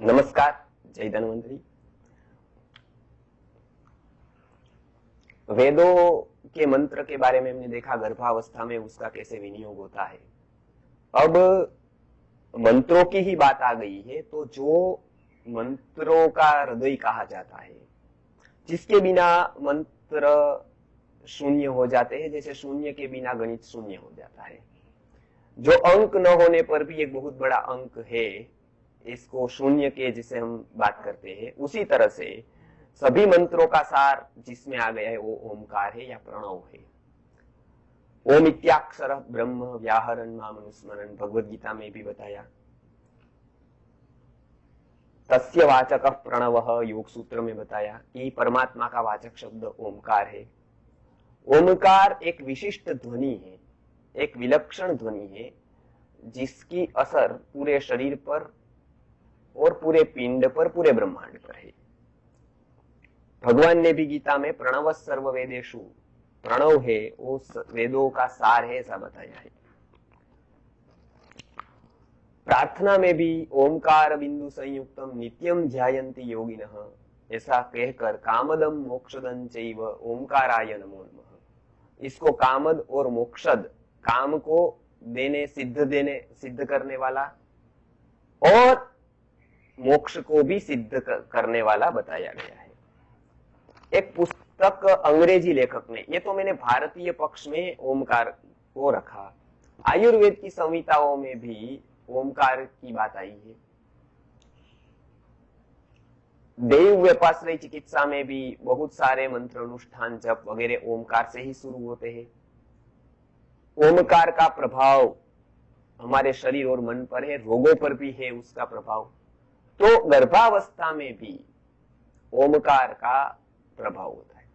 नमस्कार, जय धन्वंतरी। वेदों के मंत्र के बारे में हमने देखा, गर्भावस्था में उसका कैसे विनियोग होता है। अब मंत्रों की ही बात आ गई है, तो जो मंत्रों का हृदय कहा जाता है, जिसके बिना मंत्र शून्य हो जाते हैं, जैसे शून्य के बिना गणित शून्य हो जाता है। जो अंक न होने पर भी एक बहुत बड़ा अंक है, इसको शून्य के जिसे हम बात करते हैं, उसी तरह से सभी मंत्रों का सार जिसमें आ गया है वो ओमकार है या प्रणव है। ओम इत्याक्षर ब्रह्म व्याहरण मामनुस्मरण, भगवद गीता में भी बताया। तस्य वाचक प्रणव, योग सूत्र में बताया कि परमात्मा का वाचक शब्द ओमकार है। ओमकार एक विशिष्ट ध्वनि है, एक विलक्षण ध्वनि है, जिसकी असर पूरे शरीर पर और पूरे पिंड पर, पूरे ब्रह्मांड पर है। भगवान ने भी गीता में प्रणव सर्व वेदेषु, प्रणव है वो वेदों का सार है, ऐसा बताया है। प्रार्थना में भी ओमकार बिंदु संयुक्तम नित्यम ध्यायन्ति योगिनः, ऐसा कहकर कामदम मोक्षदं चैव ओमकाराय नमो नमः। इसको कामद और मोक्षद, काम को सिद्ध करने वाला और मोक्ष को भी सिद्ध करने वाला बताया गया है। एक पुस्तक अंग्रेजी लेखक ने, ये तो मैंने भारतीय पक्ष में ओमकार को रखा, आयुर्वेद की संहिताओं में भी ओमकार की बात आई है। देव व्यपाश्रय चिकित्सा में भी बहुत सारे मंत्र, अनुष्ठान, जप वगैरह ओमकार से ही शुरू होते हैं। ओमकार का प्रभाव हमारे शरीर और मन पर है, रोगों पर भी है उसका प्रभाव। तो गर्भावस्था में भी ओमकार का प्रभाव होता है।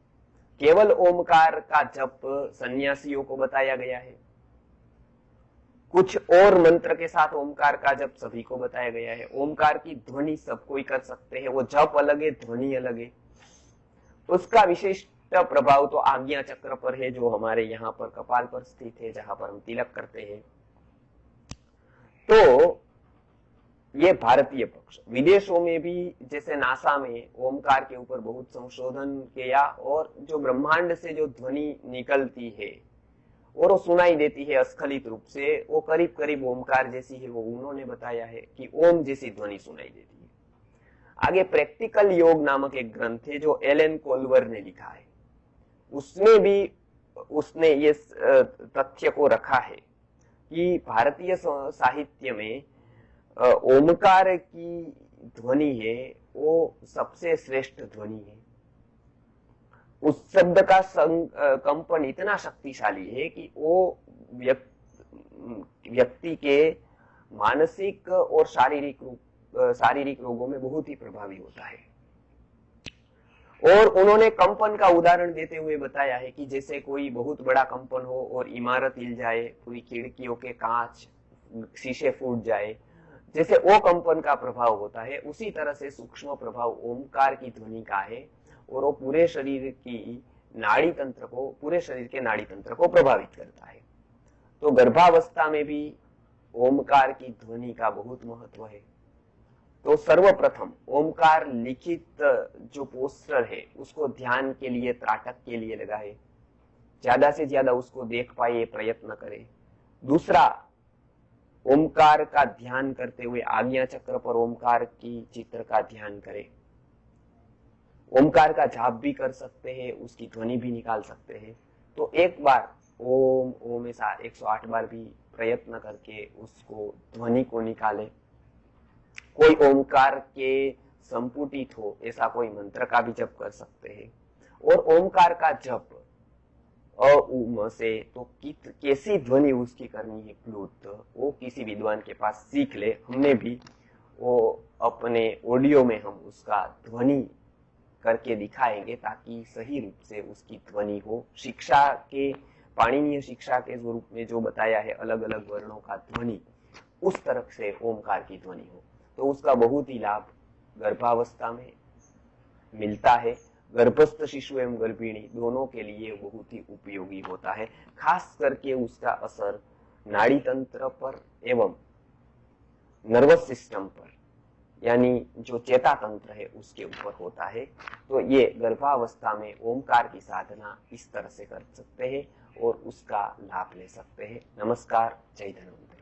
केवल ओमकार का जप सन्यासियों को बताया गया है, कुछ और मंत्र के साथ ओमकार का जप सभी को बताया गया है। ओमकार की ध्वनि सब कोई कर सकते हैं, वो जप अलग है, ध्वनि अलग है। उसका विशिष्ट प्रभाव तो आज्ञा चक्र पर है, जो हमारे यहाँ पर कपाल पर स्थित है, जहां पर हम तिलक करते हैं। तो ये भारतीय पक्ष। विदेशों में भी, जैसे नासा में ओमकार के ऊपर बहुत संशोधन किया, और जो ब्रह्मांड से जो ध्वनि निकलती है और वो सुनाई देती है अस्खलित रूप से, वो करीब करीब ओमकार जैसी है। वो उन्होंने बताया है कि ओम जैसी ध्वनि सुनाई देती है। आगे प्रैक्टिकल योग नामक एक ग्रंथ है जो एलन कोल्वर ने लिखा है, उसमें भी उसने ये तथ्य को रखा है कि भारतीय साहित्य में ओमकार की ध्वनि है वो सबसे श्रेष्ठ ध्वनि है। उस शब्द का कंपन इतना शक्तिशाली है कि वो व्यक्ति के मानसिक और शारीरिक रोगों में बहुत ही प्रभावी होता है। और उन्होंने कंपन का उदाहरण देते हुए बताया है कि जैसे कोई बहुत बड़ा कंपन हो और इमारत हिल जाए, पूरी खिड़कियों के कांच, शीशे फूट जाए, जैसे वो कंपन का प्रभाव होता है, उसी तरह से सूक्ष्म प्रभाव ओमकार की ध्वनि का है, और वो पूरे शरीर की नाड़ी तंत्र को, पूरे शरीर के नाड़ी तंत्र को प्रभावित करता है। तो गर्भावस्था में भी ओमकार की ध्वनि का बहुत महत्व है। तो सर्वप्रथम ओमकार लिखित जो पोस्टर है उसको ध्यान के लिए, त्राटक के लिए लगाए, ज्यादा से ज्यादा उसको देख पाए, प्रयत्न करे। दूसरा, ओमकार का ध्यान करते हुए आज्ञा चक्र पर ओमकार की चित्र का ध्यान करें। ओमकार का जाप भी कर सकते हैं, उसकी ध्वनि भी निकाल सकते हैं। तो एक बार ओम ओम ऐसा 108 बार भी प्रयत्न करके उसको ध्वनि को निकाले। कोई ओमकार के संपुटित हो ऐसा कोई मंत्र का भी जप कर सकते हैं। और ओमकार का जप उम से तो कैसी ध्वनि उसकी करनी है, प्लुत, वो किसी विद्वान के पास सीख ले। हमने भी वो अपने ऑडियो में हम उसका ध्वनि करके दिखाएंगे, ताकि सही रूप से उसकी ध्वनि हो। शिक्षा के, पाणिनीय शिक्षा के स्वरूप में जो बताया है अलग अलग वर्णों का ध्वनि, उस तरह से ओमकार की ध्वनि हो, तो उसका बहुत ही लाभ गर्भावस्था में मिलता है। गर्भस्थ शिशु एवं गर्भिणी दोनों के लिए बहुत ही उपयोगी होता है। खास करके उसका असर नाड़ी तंत्र पर एवं नर्वस सिस्टम पर यानी जो चेता तंत्र है उसके ऊपर होता है। तो ये गर्भावस्था में ओमकार की साधना इस तरह से कर सकते हैं और उसका लाभ ले सकते हैं। नमस्कार, जय धन्वंतरि।